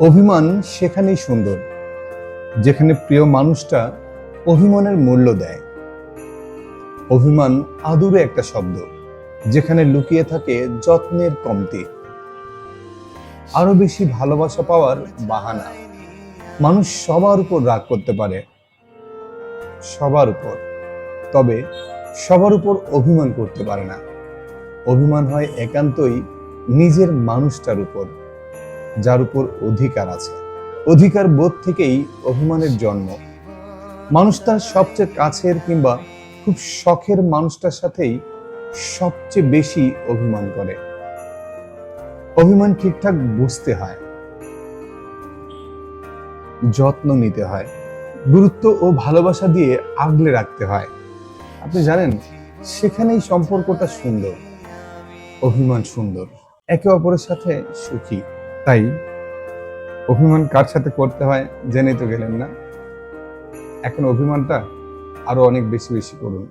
অভিমান সেখানেই সুন্দর, যেখানে প্রিয় মানুষটা অভিমানের মূল্য দেয়। অভিমান আদুরে একটা শব্দ, যেখানে লুকিয়ে থাকে যত্নের কমতি, আরো বেশি ভালোবাসা পাওয়ার বাহানা। মানুষ সবার উপর রাগ করতে পারে, সবার উপর, তবে সবার উপর অভিমান করতে পারে না। অভিমান হয় একান্তই নিজের মানুষটার উপর, যার উপর অধিকার আছে। অধিকার বোধ থেকেই অভিমানের জন্ম। মানুষ তার সবচেয়ে কাছের কিংবা খুব শখের মানুষটার সাথেই সবচেয়ে বেশি অভিমান করে। অভিমান ঠিকঠাক বুঝতে হয়, যত্ন নিতে হয়, গুরুত্ব ও ভালোবাসা দিয়ে আগলে রাখতে হয়। আপনি জানেন, সেখানেই সম্পর্কটা সুন্দর, অভিমান সুন্দর, একে অপরের সাথে সুখী। তাই অভিমান কার সাথে করতে হয় জেনে তো গেলেন না, এখন অভিমানটা আরো অনেক বেশি বেশি করুন।